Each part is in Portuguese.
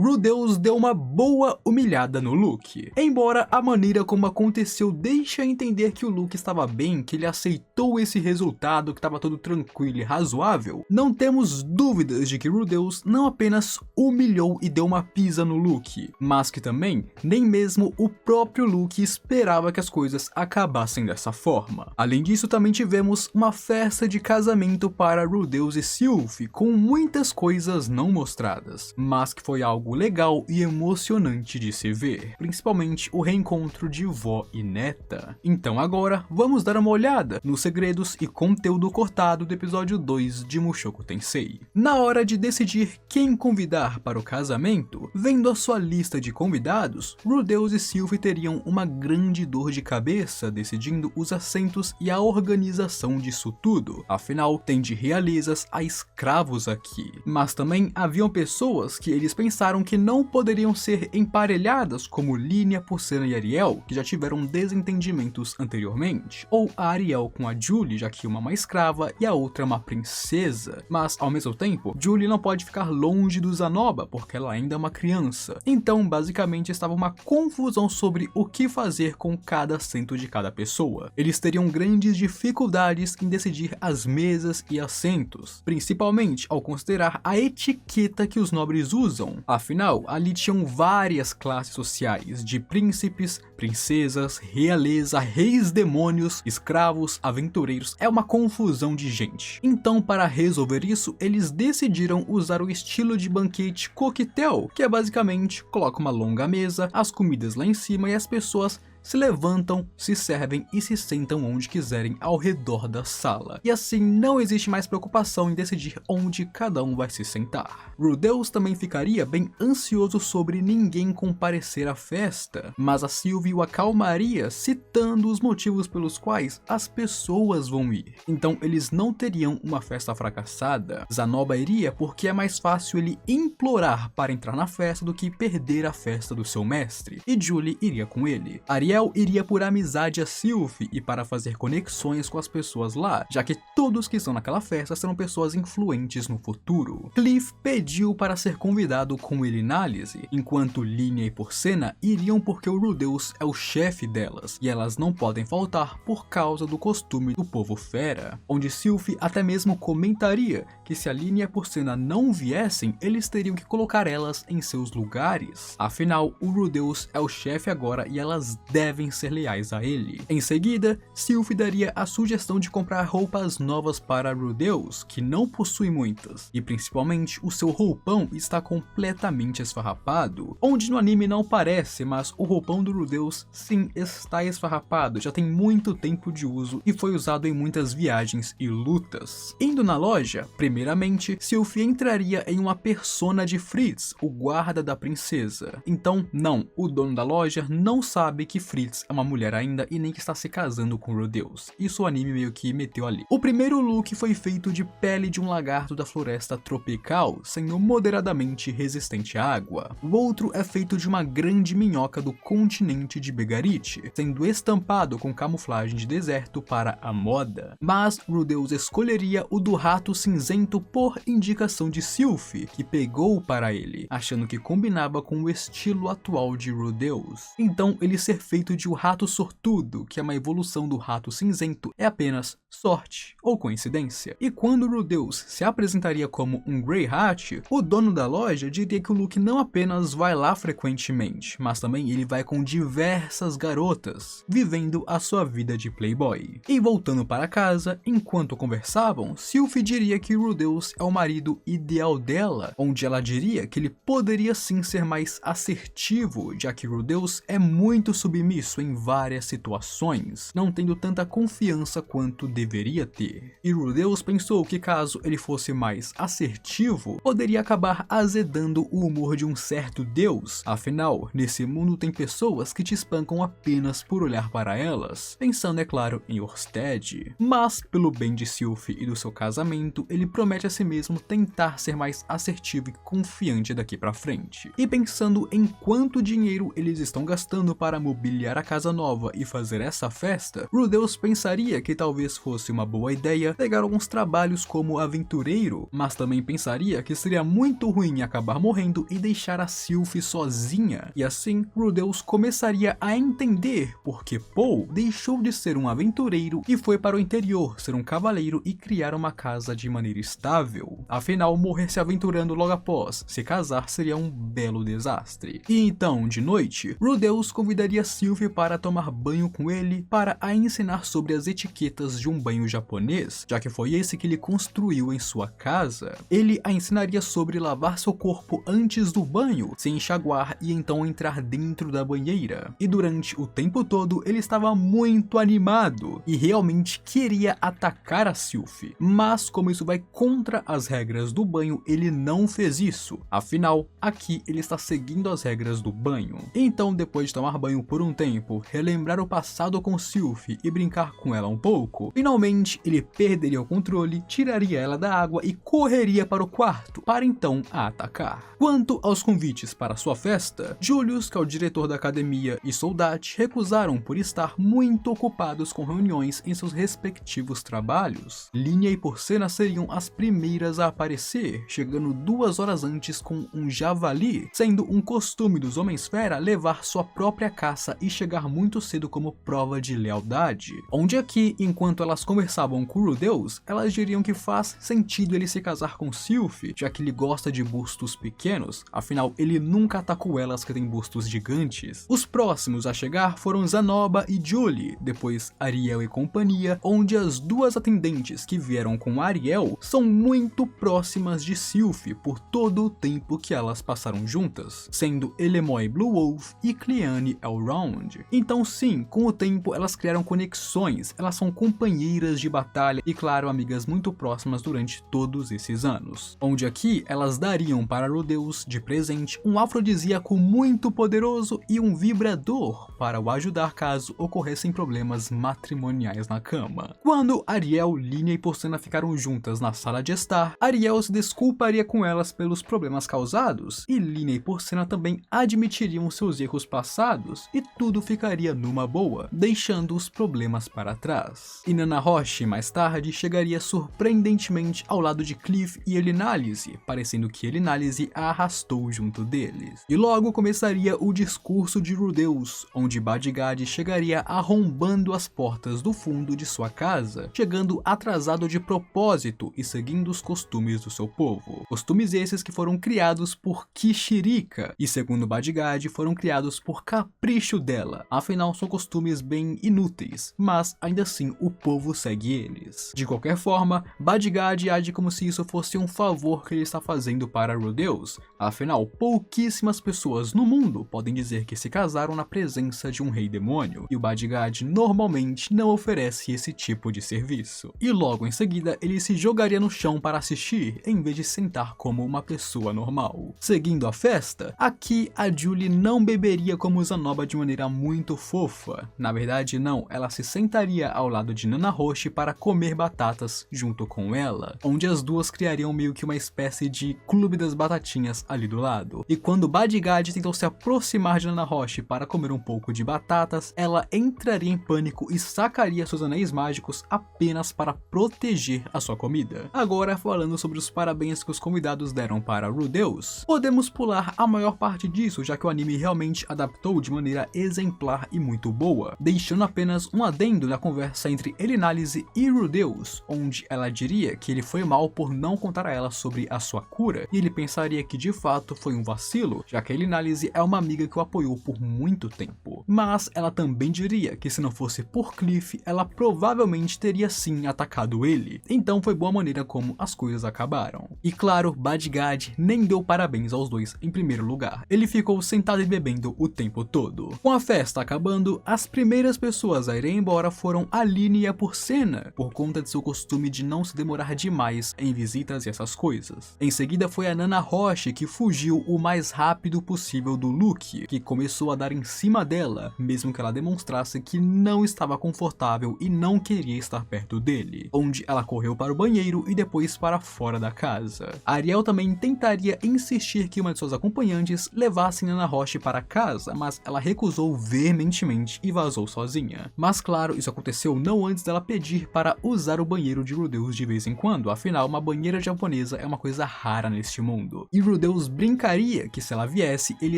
Rudeus deu uma boa humilhada no Luke. Embora a maneira como aconteceu deixe a entender que o Luke estava bem, que ele aceitou esse resultado, que estava tudo tranquilo e razoável, não temos dúvidas de que Rudeus não apenas humilhou e deu uma pisa no Luke, mas que também nem mesmo o próprio Luke esperava que as coisas acabassem dessa forma. Além disso, também tivemos uma festa de casamento para Rudeus e Sylvie, com muitas coisas não mostradas, mas que foi algo legal e emocionante de se ver, principalmente o reencontro de vó e neta. Então agora vamos dar uma olhada nos segredos e conteúdo cortado do episódio 2 de Mushoku Tensei. Na hora de decidir quem convidar para o casamento, vendo a sua lista de convidados, Rudeus e Sylvie teriam uma grande dor de cabeça decidindo os assentos e a organização disso tudo, afinal tem de realezas a escravos aqui. Mas também haviam pessoas que eles pensaram que não poderiam ser emparelhadas, como Linia, Porcena e Ariel, que já tiveram desentendimentos anteriormente, ou a Ariel com a Julie, já que uma é uma escrava e a outra é uma princesa. Mas ao mesmo tempo, Julie não pode ficar longe do Zanoba, porque ela ainda é uma criança. Então basicamente estava uma confusão sobre o que fazer com cada assento de cada pessoa. Eles teriam grandes dificuldades em decidir as mesas e assentos, principalmente ao considerar a etiqueta que os nobres usam. Afinal, ali tinham várias classes sociais, de príncipes, princesas, realeza, reis demônios, escravos, aventureiros, é uma confusão de gente. Então, para resolver isso, eles decidiram usar o estilo de banquete coquetel, que é basicamente, coloca uma longa mesa, as comidas lá em cima e as pessoas se levantam, se servem e se sentam onde quiserem ao redor da sala. E assim não existe mais preocupação em decidir onde cada um vai se sentar. Rudeus também ficaria bem ansioso sobre ninguém comparecer à festa, mas a Sylvie o acalmaria citando os motivos pelos quais as pessoas vão ir. Então eles não teriam uma festa fracassada. Zanoba iria porque é mais fácil ele implorar para entrar na festa do que perder a festa do seu mestre, e Julie iria com ele. Ariel iria por amizade a Sylvie e para fazer conexões com as pessoas lá, já que todos que estão naquela festa serão pessoas influentes no futuro. Cliff pediu para ser convidado com ele na Alice, enquanto Linia e Porcena iriam porque o Rudeus é o chefe delas, e elas não podem faltar por causa do costume do povo fera, onde Sylvie até mesmo comentaria que se a Linia e a Porcena não viessem, eles teriam que colocar elas em seus lugares. Afinal, o Rudeus é o chefe agora e elas devem ser leais a ele. Em seguida, Sylvie daria a sugestão de comprar roupas novas para Rudeus, que não possui muitas, e principalmente o seu roupão está completamente esfarrapado, onde no anime não parece, mas o roupão do Rudeus sim está esfarrapado, já tem muito tempo de uso e foi usado em muitas viagens e lutas. Indo na loja, primeiramente, Sylvie entraria em uma persona de Fritz, o guarda da princesa. Então, não, o dono da loja não sabe que Fritz é uma mulher ainda e nem que está se casando com Rudeus. Isso o anime meio que meteu ali. O primeiro look foi feito de pele de um lagarto da floresta tropical, sendo moderadamente resistente à água. O outro é feito de uma grande minhoca do continente de Begarite, sendo estampado com camuflagem de deserto para a moda. Mas Rudeus escolheria o do rato cinzento por indicação de Sylvie, que pegou para ele, achando que combinava com o estilo atual de Rudeus. Então ele ser feito de um rato sortudo, que é uma evolução do rato cinzento, é apenas sorte ou coincidência. E quando Rudeus se apresentaria como um Grey Hat, o dono da loja diria que o Luke não apenas vai lá frequentemente, mas também ele vai com diversas garotas, vivendo a sua vida de playboy. E voltando para casa, enquanto conversavam, Sylvie diria que Rudeus é o marido ideal dela, onde ela diria que ele poderia sim ser mais assertivo, já que Rudeus é muito submisso em várias situações, não tendo tanta confiança quanto deveria ter. E Rudeus pensou que caso ele fosse mais assertivo, poderia acabar azedando o humor de um certo deus. Afinal, nesse mundo tem pessoas que te espancam apenas por olhar para elas, pensando é claro em Orsted. Mas, pelo bem de Sylvie e do seu casamento, ele promete a si mesmo tentar ser mais assertivo e confiante daqui pra frente. E pensando em quanto dinheiro eles estão gastando para mobiliar mobiliar a casa nova e fazer essa festa, Rudeus pensaria que talvez fosse uma boa ideia pegar alguns trabalhos como aventureiro, mas também pensaria que seria muito ruim acabar morrendo e deixar a Sylphie sozinha. E assim, Rudeus começaria a entender porque Paul deixou de ser um aventureiro e foi para o interior ser um cavaleiro e criar uma casa de maneira estável. Afinal, morrer se aventurando logo após se casar seria um belo desastre. E então, de noite, Rudeus convidaria Sylphie para tomar banho com ele para a ensinar sobre as etiquetas de um banho japonês, já que foi esse que ele construiu em sua casa. Ele a ensinaria sobre lavar seu corpo antes do banho, se enxaguar e então entrar dentro da banheira. E durante o tempo todo ele estava muito animado e realmente queria atacar a Sylphie, mas como isso vai contra as regras do banho, ele não fez isso. Afinal, aqui ele está seguindo as regras do banho. Então, depois de tomar banho por um tempo, relembrar o passado com Sylphie e brincar com ela um pouco, finalmente ele perderia o controle, tiraria ela da água e correria para o quarto, para então a atacar. Quanto aos convites para sua festa, Julius, que é o diretor da academia, e Soldat recusaram por estar muito ocupados com reuniões em seus respectivos trabalhos. Linha e Porcena seriam as primeiras a aparecer, chegando 2 horas antes com um javali, sendo um costume dos Homem-Esfera levar sua própria caça e chegar muito cedo como prova de lealdade. Onde aqui, enquanto elas conversavam com Rudeus, elas diriam que faz sentido ele se casar com Sylphie, já que ele gosta de bustos pequenos, afinal ele nunca atacou elas que têm bustos gigantes. Os próximos a chegar foram Zanoba e Julie, depois Ariel e companhia, onde as 2 atendentes que vieram com Ariel são muito próximas de Sylphie por todo o tempo que elas passaram juntas, sendo Elemoy Blue Wolf e Cleane Elrond. Então sim, com o tempo elas criaram conexões, elas são companheiras de batalha e claro, amigas muito próximas durante todos esses anos. Onde aqui elas dariam para Rudeus de presente um afrodisíaco muito poderoso e um vibrador para o ajudar caso ocorressem problemas matrimoniais na cama. Quando Ariel, Linha e Porcena ficaram juntas na sala de estar, Ariel se desculparia com elas pelos problemas causados e Linha e Porcena também admitiriam seus erros passados e tudo ficaria numa boa, deixando os problemas para trás. E Nanahoshi mais tarde chegaria surpreendentemente ao lado de Cliff e Elinalise, parecendo que Elinalise a arrastou junto deles. E logo começaria o discurso de Rudeus, onde Badgad chegaria arrombando as portas do fundo de sua casa, chegando atrasado de propósito e seguindo os costumes do seu povo. Costumes esses que foram criados por Kishirika e, segundo Badgad, foram criados por capricho dela, afinal são costumes bem inúteis, mas ainda assim o povo segue eles. De qualquer forma, Badgad age como se isso fosse um favor que ele está fazendo para Rudeus, afinal pouquíssimas pessoas no mundo podem dizer que se casaram na presença de um rei demônio, e o Badgad normalmente não oferece esse tipo de serviço. E logo em seguida ele se jogaria no chão para assistir, em vez de sentar como uma pessoa normal. Seguindo a festa, aqui a Julie não beberia como Zanoba de maneira muito fofa. Na verdade não, ela se sentaria ao lado de Nanahoshi para comer batatas junto com ela, onde as duas criariam meio que uma espécie de clube das batatinhas ali do lado. E quando Badgad tentou se aproximar de Nanahoshi para comer um pouco de batatas, ela entraria em pânico e sacaria seus anéis mágicos apenas para proteger a sua comida. Agora, falando sobre os parabéns que os convidados deram para Rudeus, podemos pular a maior parte disso, já que o anime realmente adaptou de maneira exemplar e muito boa, deixando apenas um adendo na conversa entre Elinalise e Rudeus, onde ela diria que ele foi mal por não contar a ela sobre a sua cura, e ele pensaria que de fato foi um vacilo, já que Elinalise é uma amiga que o apoiou por muito tempo. Mas ela também diria que se não fosse por Cliff, ela provavelmente teria sim atacado ele. Então foi boa maneira como as coisas acabaram. E claro, Badgad nem deu parabéns aos dois em primeiro lugar. Ele ficou sentado e bebendo o tempo todo. Com a festa acabando, as primeiras pessoas a irem embora foram Aline e a Porcena, por conta de seu costume de não se demorar demais em visitas e essas coisas. Em seguida foi a Nanahoshi, que fugiu o mais rápido possível do Luke, que começou a dar em cima dela, mesmo que ela demonstrasse que não estava confortável e não queria estar perto dele, onde ela correu para o banheiro e depois para fora da casa. Ariel também tentaria insistir que uma de suas acompanhantes levasse Nanahoshi para casa, mas ela recusou recusou veementemente e vazou sozinha. Mas claro, isso aconteceu não antes dela pedir para usar o banheiro de Rudeus de vez em quando, afinal uma banheira japonesa é uma coisa rara neste mundo. E Rudeus brincaria que se ela viesse, ele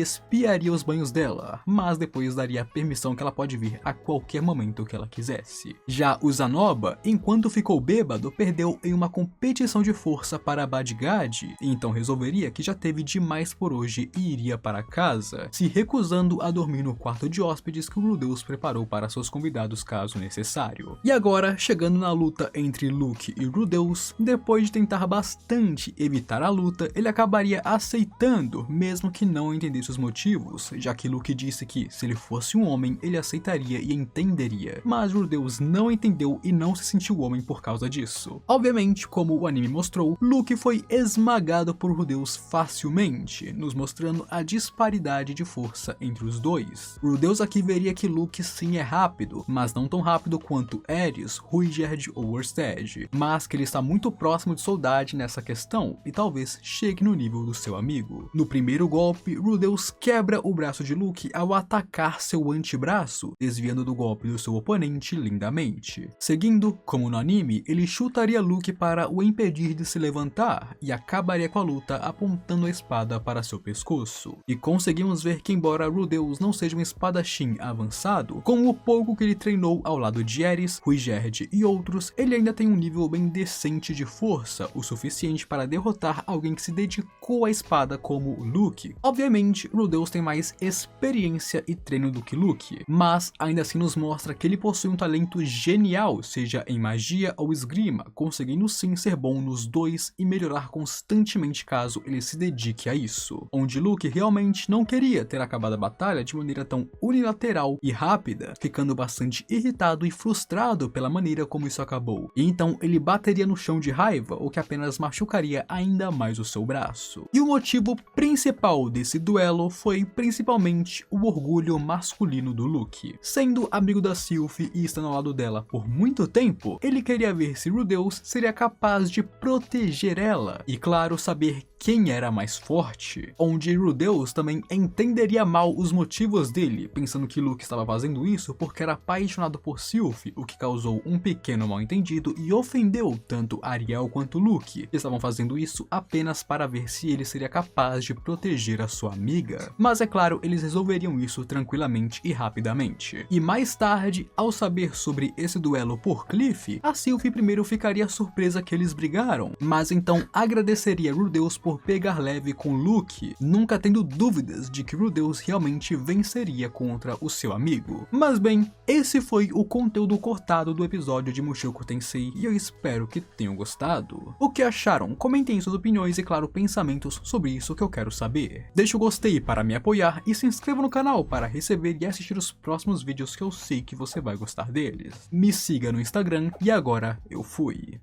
espiaria os banhos dela, mas depois daria a permissão que ela pode vir a qualquer momento que ela quisesse. Já o Zanoba, enquanto ficou bêbado, perdeu em uma competição de força para Badgad, e então resolveria que já teve demais por hoje e iria para casa, se recusando a dormir no quarto de hóspedes que o Rudeus preparou para seus convidados caso necessário. E agora, chegando na luta entre Luke e Rudeus, depois de tentar bastante evitar a luta, ele acabaria aceitando, mesmo que não entendesse os motivos, já que Luke disse que se ele fosse um homem, ele aceitaria e entenderia, mas Rudeus não entendeu e não se sentiu homem por causa disso. Obviamente, como o anime mostrou, Luke foi esmagado por Rudeus facilmente, nos mostrando a disparidade de força entre os dois. Rudeus aqui veria que Luke sim é rápido, mas não tão rápido quanto Aerys, Ruijerd ou Orsted, mas que ele está muito próximo de Soldad nessa questão e talvez chegue no nível do seu amigo. No primeiro golpe, Rudeus quebra o braço de Luke ao atacar seu antebraço, desviando do golpe do seu oponente lindamente. Seguindo, como no anime, ele chutaria Luke para o impedir de se levantar e acabaria com a luta apontando a espada para seu pescoço. E conseguimos ver que embora Rudeus não seja um espadachim avançado, com o pouco que ele treinou ao lado de Aerys, Ruijerd e outros, ele ainda tem um nível bem decente de força, o suficiente para derrotar alguém que se dedicou à espada como Luke. Obviamente, Rudeus tem mais experiência e treino do que Luke, mas ainda assim nos mostra que ele possui um talento genial, seja em magia ou esgrima, conseguindo sim ser bom nos dois e melhorar constantemente caso ele se dedique a isso. Onde Luke realmente não queria ter acabado a batalha de maneira tão unilateral e rápida, ficando bastante irritado e frustrado pela maneira como isso acabou, e então ele bateria no chão de raiva, o que apenas machucaria ainda mais o seu braço. E o motivo principal desse duelo foi principalmente o orgulho masculino do Luke. Sendo amigo da Sylvie e estando ao lado dela por muito tempo, ele queria ver se Rudeus seria capaz de proteger ela, e claro, saber quem era mais forte, onde Rudeus também entenderia mal os motivos dele, pensando que Luke estava fazendo isso porque era apaixonado por Sylvie, o que causou um pequeno mal-entendido e ofendeu tanto Ariel quanto Luke, que estavam fazendo isso apenas para ver se ele seria capaz de proteger a sua amiga. Mas é claro, eles resolveriam isso tranquilamente e rapidamente. E mais tarde, ao saber sobre esse duelo por Cliff, a Sylvie primeiro ficaria surpresa que eles brigaram, mas então agradeceria Rudeus por pegar leve com Luke, nunca tendo dúvidas de que Rudeus realmente venceria contra o seu amigo. Mas bem, esse foi o conteúdo cortado do episódio de Mushoku Tensei e eu espero que tenham gostado. O que acharam? Comentem suas opiniões e claro, pensamentos sobre isso que eu quero saber. Deixe o gostei para me apoiar e se inscreva no canal para receber e assistir os próximos vídeos que eu sei que você vai gostar deles. Me siga no Instagram e agora eu fui.